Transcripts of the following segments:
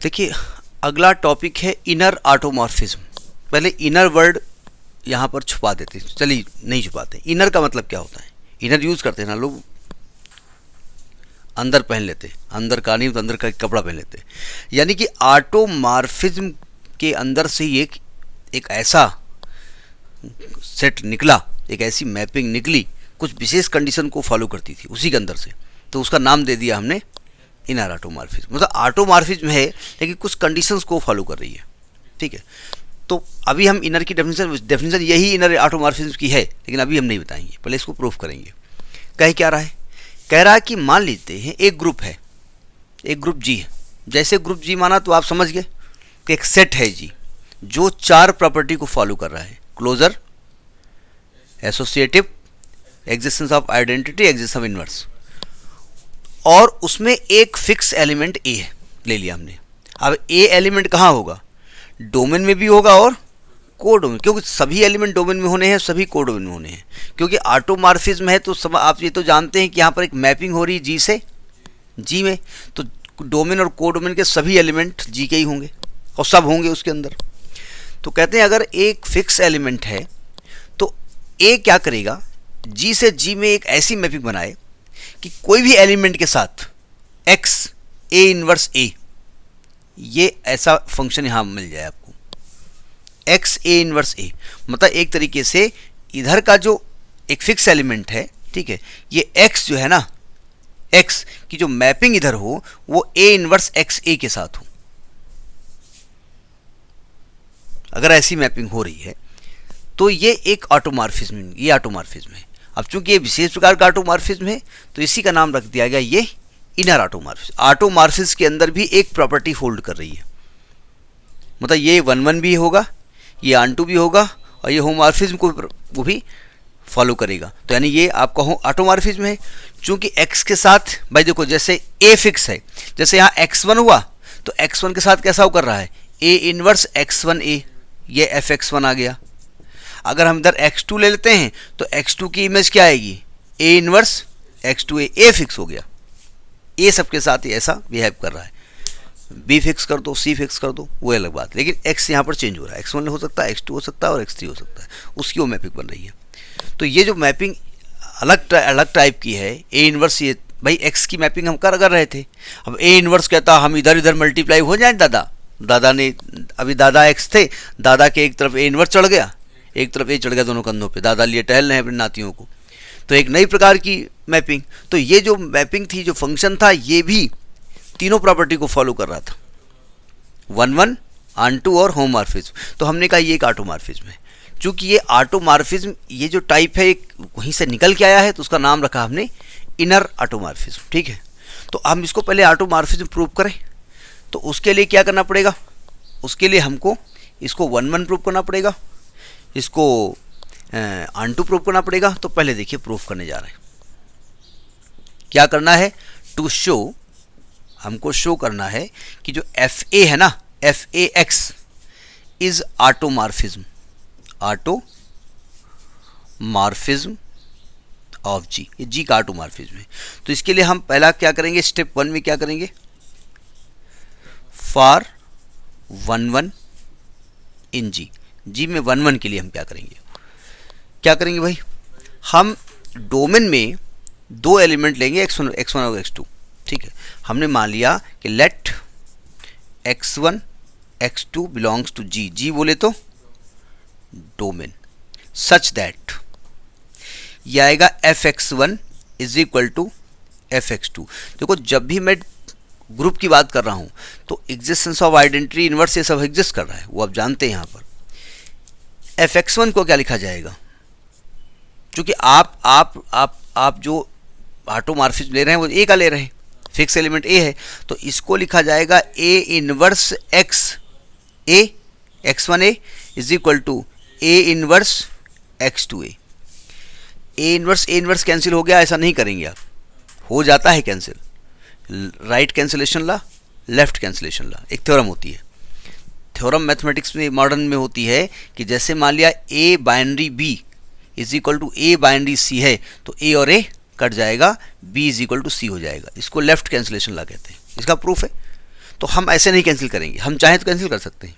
देखिए, अगला टॉपिक है इनर ऑटोमॉर्फिज्म। पहले इनर वर्ड यहाँ पर छुपा देते हैं, चलिए नहीं छुपाते। इनर का मतलब क्या होता है? इनर यूज़ करते हैं ना लोग, अंदर पहन लेते, अंदर का नहीं तो अंदर का कपड़ा पहन लेते। यानी कि ऑटोमॉर्फिज्म के अंदर से ही एक ऐसा सेट निकला, एक ऐसी मैपिंग निकली, कुछ विशेष कंडीशन को फॉलो करती थी उसी के अंदर से, तो उसका नाम दे दिया हमने इनर ऑटोमॉर्फिज्म। मतलब ऑटोमॉर्फिज्म है लेकिन कुछ कंडीशंस को फॉलो कर रही है, ठीक है। तो अभी हम इनर की डेफिनेशन यही इनर ऑटोमॉर्फिज्म की है, लेकिन अभी हम नहीं बताएंगे, पहले इसको प्रूफ करेंगे। कह क्या रहा है? कह रहा है कि मान लेते हैं एक ग्रुप है, एक ग्रुप जी है। जैसे ग्रुप जी माना तो आप समझ गए कि एक सेट है जी, जो 4 प्रॉपर्टी को फॉलो कर रहा है: closure, associative, existence of identity, existence of inverse, और उसमें एक फिक्स एलिमेंट ए है, ले लिया हमने। अब ए एलिमेंट कहाँ होगा? डोमेन में भी होगा और को डोमेन, क्योंकि सभी एलिमेंट डोमेन में होने हैं, सभी को डोमेन में होने हैं। क्योंकि ऑटोमॉर्फिज्म है तो सब आप ये तो जानते हैं कि यहाँ पर एक मैपिंग हो रही है जी से जी में, तो डोमेन और को डोमेन के सभी एलिमेंट जी के ही होंगे और सब होंगे उसके अंदर। तो कहते हैं अगर एक फिक्स एलिमेंट है तो ए क्या करेगा? जी से जी में एक ऐसी मैपिंग बनाए कि कोई भी एलिमेंट के साथ एक्स ए इनवर्स ए, ये ऐसा फंक्शन यहाँ मिल जाए आपको, एक्स ए इनवर्स ए। मतलब एक तरीके से इधर का जो एक फिक्स एलिमेंट है, ठीक है, ये एक्स जो है ना, एक्स की जो मैपिंग इधर हो वो ए इनवर्स एक्स ए के साथ हो। अगर ऐसी मैपिंग हो रही है तो ये एक ऑटोमॉर्फिज्म, ये ऑटोमॉर्फिज्म है। अब चूंकि ये विशेष प्रकार का ऑटोमॉर्फिज्म है तो इसी का नाम रख दिया गया ये इनर ऑटोमॉर्फिज्म। ऑटोमॉर्फिज्म के अंदर भी एक प्रॉपर्टी होल्ड कर रही है, मतलब ये 1-1 भी होगा, ये ऑन-टू भी होगा, और ये होमॉर्फिज्म को वो भी फॉलो करेगा। तो यानी ये आपका ऑटोमॉर्फिज्म है। चूंकि x के साथ भाई देखो, जैसे a फिक्स है, जैसे यहाँ x1 हुआ तो x1 के साथ कैसा हो कर रहा है? a इनवर्स x1a, ये fx1 आ गया। अगर हम इधर x2 ले लेते हैं तो x2 की इमेज क्या आएगी? a inverse x2a, a fix हो गया। a सबके साथ ही ऐसा बिहेव कर रहा है। b फिक्स कर दो, c फिक्स कर दो, वो अलग बात, लेकिन x यहाँ पर चेंज हो रहा है। x1 हो सकता है, x2 हो सकता है और x3 हो सकता है, उसकी वो मैपिंग बन रही है। तो ये जो मैपिंग अलग टाइप की है, a इनवर्स, ये भाई x की मैपिंग हम कर रहे थे। अब a इनवर्स कहता हम इधर इधर मल्टीप्लाई हो जाए, दादा ने, अभी दादा x थे, दादा के एक तरफ a इनवर्स चढ़ गया, एक तरफ a चढ़ गया दोनों कंधों पे, दादा लिए टहल रहे हैं अपने नातियों को, तो एक नई प्रकार की मैपिंग। तो ये जो मैपिंग थी, जो फंक्शन था, ये भी तीनों प्रॉपर्टी को फॉलो कर रहा था, 1-1, ऑन-टू और होमॉर्फिज्म। तो हमने कहा ये एक ऑटोमॉर्फिज्म है। चूंकि ये ऑटोमॉर्फिज्म, ये जो टाइप है एक वहीं से निकल के आया है, तो उसका नाम रखा हमने इनर ऑटोमॉर्फिज्म, ठीक है। तो हम इसको पहले ऑटोमॉर्फिज्म प्रूव करें, तो उसके लिए क्या करना पड़ेगा? उसके लिए हमको इसको 1-1 प्रूव करना पड़ेगा, इसको ऑन-टू प्रूव करना पड़ेगा। तो पहले देखिए प्रूफ करने जा रहे हैं। क्या करना है? टू शो, हमको शो करना है कि जो एफ ए है ना, F A X is automorphism, automorphism of G, ये जी का ऑटोमॉर्फिज्म है। तो इसके लिए हम पहला क्या करेंगे? स्टेप 1 में क्या करेंगे? फॉर 1-1 इन जी, जी में 1-1 के लिए हम क्या करेंगे भाई? हम डोमेन में 2 एलिमेंट लेंगे, x1 और x2, ठीक है। हमने मान लिया कि let x1 x2 belongs to G, G बोले तो डोमेन, सच दैट ये आएगा fx1 is equal to fx2। देखो, जब भी मैं ग्रुप की बात कर रहा हूं तो एग्जिस्टेंस ऑफ आइडेंटिटी, इनवर्स, ये सब एग्जिस्ट कर रहा है, वो आप जानते हैं। यहाँ पर fx1 को क्या लिखा जाएगा? क्योंकि आप जो ऑटोमॉर्फिज्म ले रहे हैं वो ए का ले रहे हैं, फिक्स एलिमेंट ए है, तो इसको लिखा जाएगा ए inverse x a, x1a is equal to a inverse x2a। A inverse cancel हो गया, ऐसा नहीं करेंगे आप, हो जाता है cancel, right cancellation law, left cancellation law, एक थ्योरम होती है। थ्योरम मैथमेटिक्स में मॉडर्न में होती है कि जैसे मान लिया a binary b is equal to a binary c है, तो ए और ए कट जाएगा, b is equal to c हो जाएगा। इसको लेफ्ट कैंसिलेशन ला कहते हैं, इसका प्रूफ है। तो हम ऐसे नहीं कैंसिल करेंगे, हम चाहें तो कैंसिल कर सकते हैं।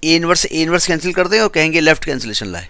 ए इनवर्स कैंसिल कर दें और कहेंगे लेफ्ट कैंसिलेशन लाए,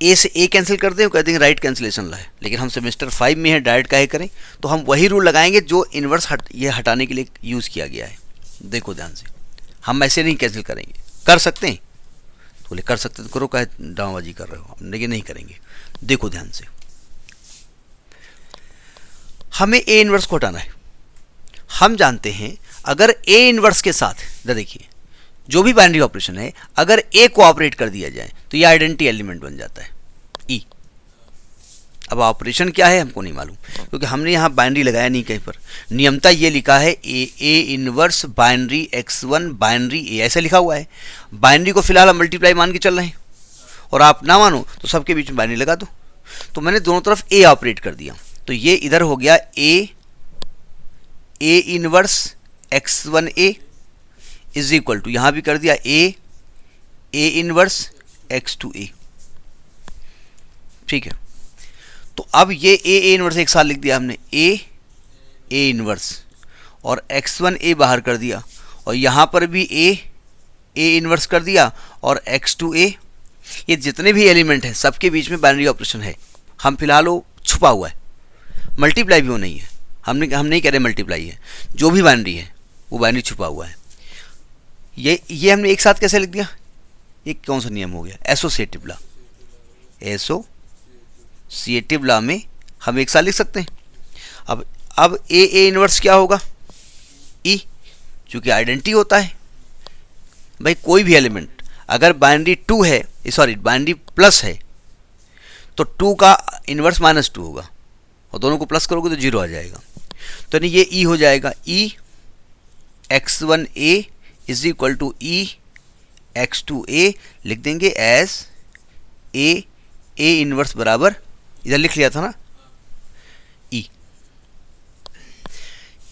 ए से ए कैंसिल कर दें और कह देंगे राइट कैंसिलेशन लाए। लेकिन हम सेमेस्टर 5 में है, डायरेक्ट काहे करें, तो हम वही रूल लगाएंगे जो इनवर्स ये हटाने के लिए यूज़ किया गया है। देखो ध्यान से, हम ऐसे नहीं कैंसिल करेंगे। कर सकते हैं तो बोले कर सकते तो करो, काहे ड्रामाबाजी कर रहे हो, लेकिन नहीं करेंगे। देखो ध्यान से, हमें ए इनवर्स को हटाना है। हम जानते हैं अगर ए इनवर्स के साथ, देखिए जो भी बाइनरी ऑपरेशन है, अगर ए को ऑपरेट कर दिया जाए तो ये आइडेंटिटी एलिमेंट बन जाता है ई। अब ऑपरेशन क्या है हमको नहीं मालूम, क्योंकि हमने यहाँ बाइनरी लगाया नहीं कहीं पर। नियमता ये लिखा है a inverse binary x1 binary a, ऐसे लिखा हुआ है। बाइनरी को फिलहाल हम मल्टीप्लाई मान के चल रहे हैं, और आप ना मानो तो सबके बीच में बाइनरी लगा दो। तो मैंने दोनों तरफ ए ऑपरेट कर दिया, तो ये इधर हो गया a inverse x1 a is equal to, यहाँ भी कर दिया ए इनवर्स x2 ए। ठीक है, तो अब ये ए इनवर्स एक साथ लिख दिया हमने, ए इनवर्स और x1 ए बाहर कर दिया, और यहाँ पर भी ए इनवर्स कर दिया और x2 ए। ये जितने भी एलिमेंट हैं सबके बीच में बाइनरी ऑपरेशन है। हम फिलहाल वो छुपा हुआ है, मल्टीप्लाई भी वो नहीं है। हम नहीं कह रहे मल्टीप्लाई है, जो भी बाइनरी है वो बाइनरी छुपा हुआ है। ये हमने एक साथ कैसे लिख दिया, ये कौन सा नियम हो गया, एसोसिएटिव लॉ। एसोसिएटिव लॉ में हम एक साथ लिख सकते हैं। अब ए इनवर्स क्या होगा, ई, चूंकि आइडेंटिटी होता है भाई। कोई भी एलिमेंट अगर बाइनरी 2 है, सॉरी बाइनरी प्लस है, तो 2 का इनवर्स -2 होगा, और दोनों को प्लस करोगे तो 0 आ जाएगा। तो नहीं, ये ई हो जाएगा, e x1 a is equal to e x2 a, लिख देंगे एज ए इनवर्स बराबर, इधर लिख लिया था ना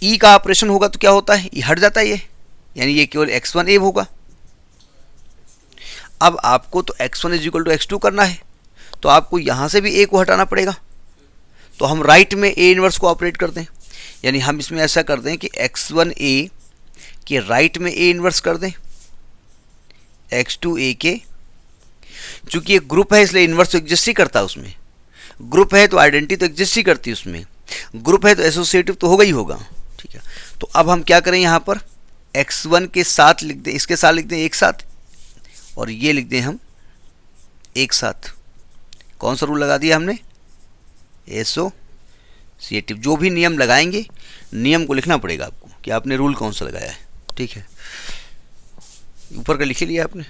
ई का ऑपरेशन होगा तो क्या होता है, ई हट जाता है ये, यानी ये केवल x1 ए होगा। अब आपको तो x1 is equal to x2 करना है, तो आपको यहाँ से भी ए को हटाना पड़ेगा। तो हम राइट में ए इनवर्स को ऑपरेट कर दें, यानी हम इसमें ऐसा कर दें कि x1 ए के राइट में ए इनवर्स कर दें x2 ए के। चूंकि ये ग्रुप है इसलिए इनवर्स तो एग्जिस्ट ही करता है उसमें, ग्रुप है तो आइडेंटिटी तो एग्जिस्ट ही करती है उसमें, ग्रुप है तो एसोसिएटिव तो होगा ही होगा। ठीक है, तो अब हम क्या करें, यहाँ पर x1 के साथ लिख दें, इसके साथ लिख दें एक साथ, और ये लिख दें हम एक साथ। कौन सा रूल लगा दिया हमने, एसोसिएटिव। जो भी नियम लगाएंगे, नियम को लिखना पड़ेगा आपको कि आपने रूल कौन सा लगाया है। ठीक है, ऊपर का लिख लिया आपने।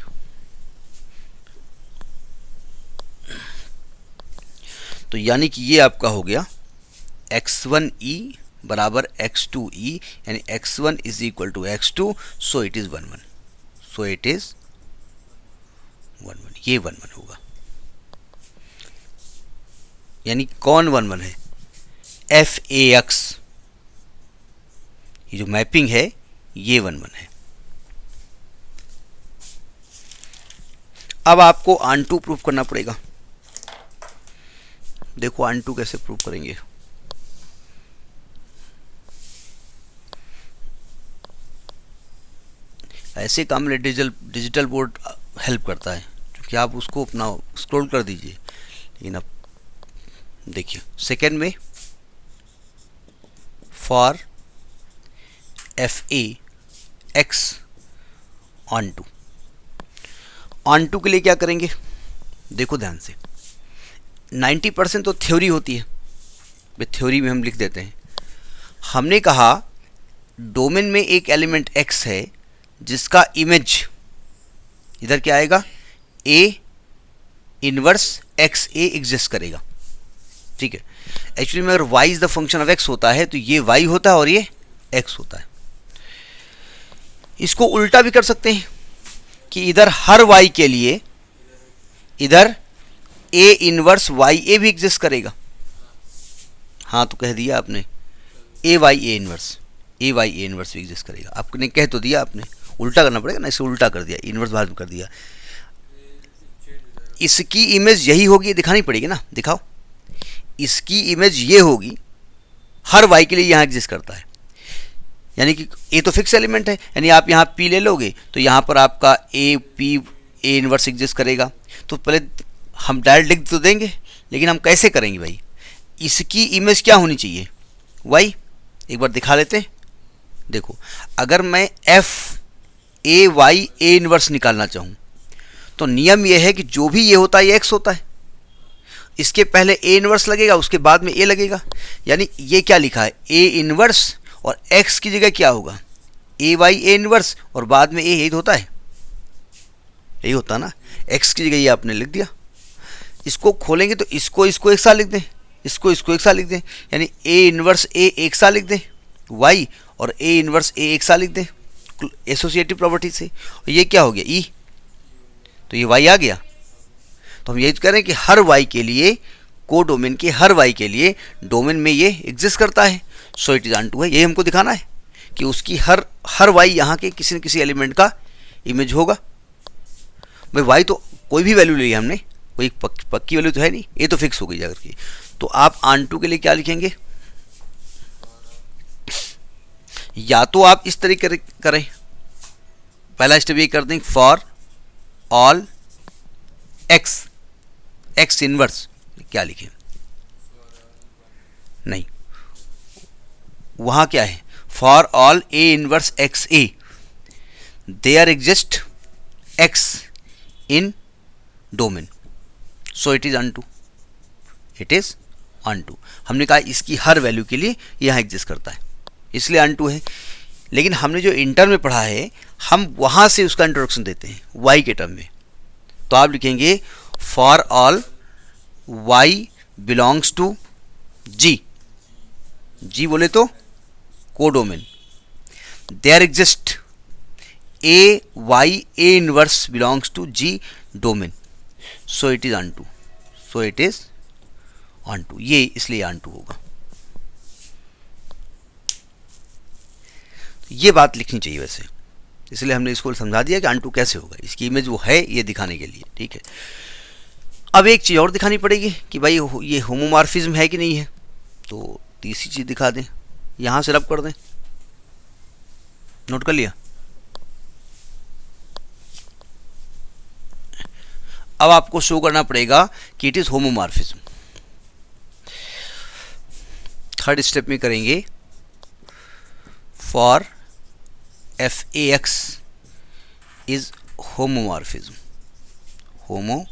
तो यानी कि ये आपका हो गया x1 e बराबर x2 e, यानी x1 is equal to x2, so it is 1 1, so it is 1 1, ये 1 1 होगा। यानी कौन 1 1 है, FAX, ये जो मैपिंग है ये 1 1 है। अब आपको ऑन2 प्रूफ करना पड़ेगा। देखो ऑन2 कैसे प्रूफ करेंगे। ऐसे काम में डिजिटल बोर्ड हेल्प करता है, क्योंकि आप उसको अपना स्क्रॉल कर दीजिए। लेकिन अब देखिए सेकेंड में फॉर FAX ऑन2 के लिए क्या करेंगे, देखो ध्यान से। 90% तो थ्योरी होती है, थ्योरी में हम लिख देते हैं। हमने कहा डोमेन में एक एलिमेंट x है जिसका इमेज इधर क्या आएगा, A inverse x A exist करेगा। ठीक है, एक्चुअली में अगर y is the function of x होता है तो ये y होता है और ये x होता है। इसको उल्टा भी कर सकते हैं कि इधर हर y के लिए इधर A इनवर्स y A भी एग्जिस्ट करेगा। हाँ, तो कह दिया आपने A y A इनवर्स भी एग्जिस्ट करेगा। आपने कह तो दिया, आपने उल्टा करना पड़ेगा ना, इसे उल्टा कर दिया, इनवर्स बाहर कर दिया। इसकी इमेज यही होगी, ये दिखानी पड़ेगी ना, दिखाओ। इसकी इमेज ये होगी, हर y के लिए यहाँ एग्जिस्ट करता है। यानी कि ए तो फिक्स एलिमेंट है, यानी आप यहाँ पी ले लोगे तो यहाँ पर आपका A P A inverse exist करेगा। तो पहले हम डायरेक्ट लिख तो देंगे, लेकिन हम कैसे करेंगे भाई? इसकी इमेज क्या होनी चाहिए? वाई। एक बार दिखा लेते हैं। देखो, अगर मैं f a Y A inverse निकालना चाहूँ तो नियम यह है कि जो भी ये होता है ये एक्स होता है, इसके पहले ए इनवर्स लगेगा, उसके बाद में ए लगेगा। यानी ये क्या लिखा है? ए इनवर्स, और एक्स की जगह क्या होगा? ए वाई ए इनवर्स, और बाद में ए, यही तो होता है, यही होता ना। एक्स की जगह ये आपने लिख दिया। इसको खोलेंगे तो इसको एक साथ लिख दें, इसको एक साथ लिख दें, यानी ए इनवर्स ए एक साथ लिख दें वाई, और ए इनवर्स ए एक साथ लिख दें एसोसिएटिव प्रॉपर्टी से। और ये क्या हो गया? ई। तो ये वाई आ गया। तो हम यही कह रहे हैं कि हर वाई के लिए, को डोमेन के हर वाई के लिए डोमेन में ये एग्जिस्ट करता है। So it is onto है। यही हमको दिखाना है कि उसकी हर वाई यहाँ के किसी न किसी एलिमेंट का इमेज होगा। भाई वाई तो कोई भी वैल्यू ले लिया हमने, कोई पक्की वैल्यू तो है नहीं, ये तो फिक्स हो गई जाकर की। तो आप ऑन टू के लिए क्या लिखेंगे? या तो आप इस तरीके करें, पहला स्टेप ये कर दें, फॉर ऑल एक्स इनवर्स, क्या लिखें? नहीं, वहां क्या है? For all a inverse x a there exist x in domain, so it is onto, it is onto. हमने कहा इसकी हर वैल्यू के लिए यहां एग्जिस्ट करता है, इसलिए अनटू है। लेकिन हमने जो इंटर में पढ़ा है, हम वहां से उसका इंट्रोडक्शन देते हैं वाई के टर्म में। तो आप लिखेंगे for all Y belongs to G, G बोले तो codomain, there exist a Y A inverse belongs to G domain, so it is onto, so it is onto. ये इसलिए अनटू होगा। ये बात लिखनी चाहिए वैसे, इसलिए हमने इसको समझा दिया कि अनटू कैसे होगा। इसकी इमेज वो है ये दिखाने के लिए, ठीक है। अब एक चीज़ और दिखानी पड़ेगी कि भाई ये होमोमॉर्फिज्म है कि नहीं है। तो तीसरी चीज़ दिखा दें, यहाँ से रब कर दें, नोट कर लिया। अब आपको शो करना पड़ेगा कि it is homomorphism. Third step में करेंगे, for F A X is homomorphism, homomorphism.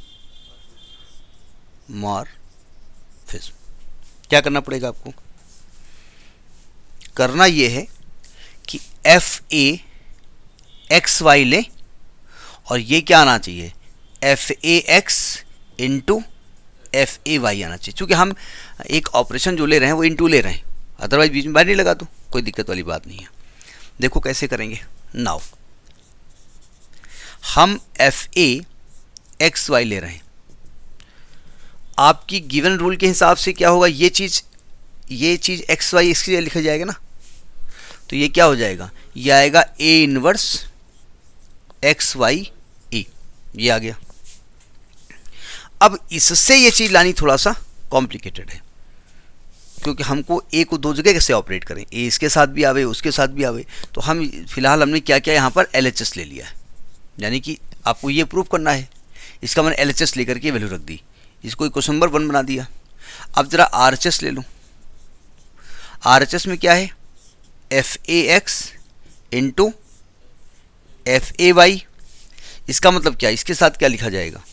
क्या करना पड़ेगा आपको? करना यह है कि एफ ए एक्स वाई ले, और ये क्या आना चाहिए? F A x into f a y आना चाहिए। चूँकि हम एक ऑपरेशन जो ले रहे हैं वो इंटू ले रहे हैं, अदरवाइज बीच में बाहर नहीं लगा तो कोई दिक्कत वाली बात नहीं है। देखो कैसे करेंगे। नाउ हम एफ ए एक्स वाई ले रहे हैं, आपकी गिवन रूल के हिसाब से क्या होगा? ये चीज़ एक्स वाई इसके लिए लिखा जाएगा ना, तो ये क्या हो जाएगा? ये आएगा ए इनवर्स एक्स वाई ए, ये आ गया। अब इससे ये चीज़ लानी थोड़ा सा कॉम्प्लिकेटेड है, क्योंकि हमको ए को दो जगह कैसे ऑपरेट करें, ए इसके साथ भी आवे उसके साथ भी आवे। तो हम फिलहाल हमने क्या किया, यहाँ पर LHS ले लिया है, यानी कि आपको ये प्रूव करना है। इसका मैंने LHS लेकर के वैल्यू रख दी, इसको क्वेश्चन नंबर 1 बना दिया। अब ज़रा RHS ले लूँ। RHS में क्या है? F A x into f a y. इसका मतलब क्या? इसके साथ क्या लिखा जाएगा?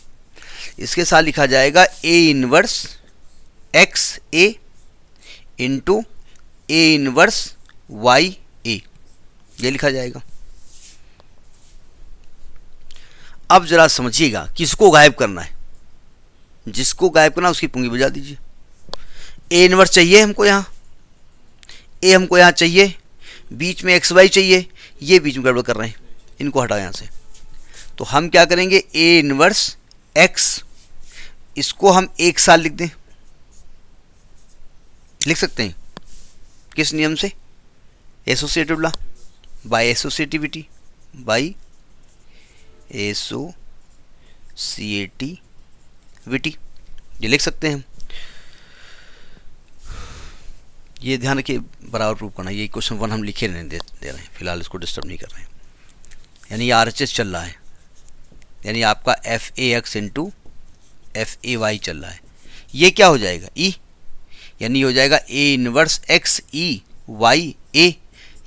इसके साथ लिखा जाएगा ए inverse x A into A inverse Y A, ये लिखा जाएगा। अब जरा समझिएगा, किसको गायब करना है? जिसको गायब करना उसकी पुंगी बजा दीजिए। ए इनवर्स चाहिए हमको, यहाँ ए हमको यहाँ चाहिए, बीच में एक्स वाई चाहिए, ये बीच में गड़बड़ कर रहे हैं, इनको हटाओ यहाँ से। तो हम क्या करेंगे? ए इनवर्स एक्स, इसको हम एक साल लिख दें, लिख सकते हैं किस नियम से? Associative law, by associativity, by associativity, ये लिख सकते हैं हम। ये ध्यान रखिए, बराबर प्रूव करना। ये क्वेश्चन 1 हम लिखे नहीं दे रहे हैं, फिलहाल इसको डिस्टर्ब नहीं कर रहे हैं। यानी ये RHS चल रहा है, यानी आपका FAX इंटू FAY चल रहा है। ये क्या हो जाएगा, E, यानी हो जाएगा A inverse X E Y A,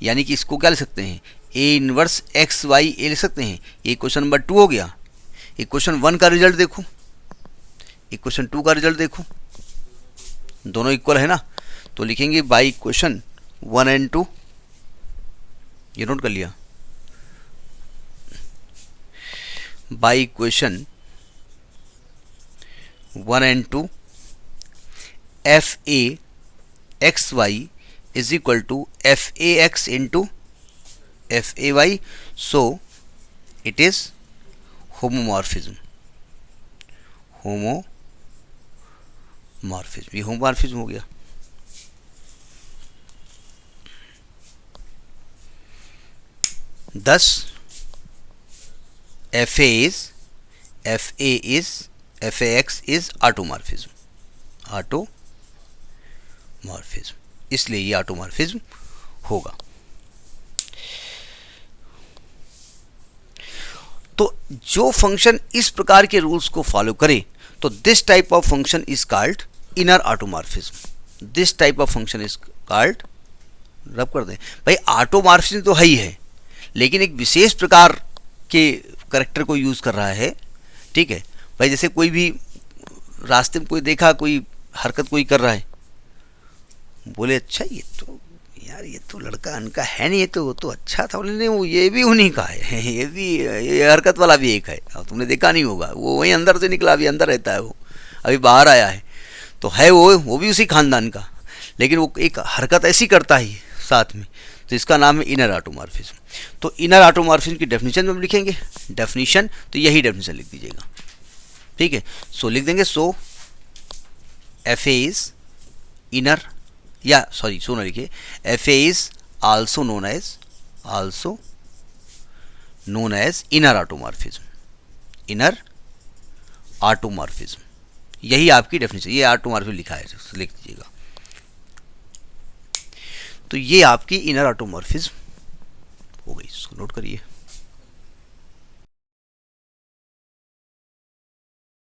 यानी कि इसको क्या लिख सकते हैं, A inverse X Y A लिख सकते हैं। ये क्वेश्चन नंबर 2 हो गया। ये क्वेश्चन 1 का रिजल्ट देखो, ये क्वेश्चन 2 का रिजल्ट देखो, दोनों इक्वल है ना। तो लिखेंगे बाई इक्वेशन 1 एंड 2, ये नोट कर लिया, by equation 1 and 2 FAXY is equal to FAX into FAY, so it is homomorphism। Homomorphism, ये होमोमॉर्फिज्म हो गया। Thus FAX is automorphism, automorphism, इसलिए ये ऑटोमॉर्फिज्म होगा। तो जो फंक्शन इस प्रकार के रूल्स को फॉलो करे तो this type of function is called inner automorphism. This type of function is called, रब कर दें भाई, ऑटोमॉर्फिज्म तो है ही है, लेकिन एक विशेष प्रकार के करैक्टर को यूज कर रहा है। ठीक है भाई, जैसे कोई भी रास्ते में कोई देखा, कोई हरकत कोई कर रहा है, बोले अच्छा ये तो यार ये तो लड़का अनका है नहीं, ये तो वो तो अच्छा था, बोले नहीं वो ये भी उन्हीं का है, ये भी ये हरकत वाला भी एक है। अब तुमने देखा नहीं होगा, वो वहीं अंदर से निकला, अभी अंदर रहता है, वो अभी बाहर आया है, तो है वो भी उसी खानदान का, लेकिन वो एक हरकत ऐसी करता है साथ में, तो इसका नाम है इनर ऑटोमॉर्फिज्म। तो इनर ऑटोमॉर्फिज्म की डेफिनेशन में हम लिखेंगे, डेफिनेशन तो यही डेफिनेशन लिख दीजिएगा। ठीक है, सो लिख देंगे, सो FA इज इनर, या सॉरी सो ना लिखिए, FA is also known as inner automorphism, inner automorphism, यही आपकी डेफिनेशन, ये ऑटोमॉर्फिज्म लिखा है, लिख दीजिएगा। तो ये आपकी इनर ऑटोमॉर्फिज्म हो गई, इसको नोट करिए।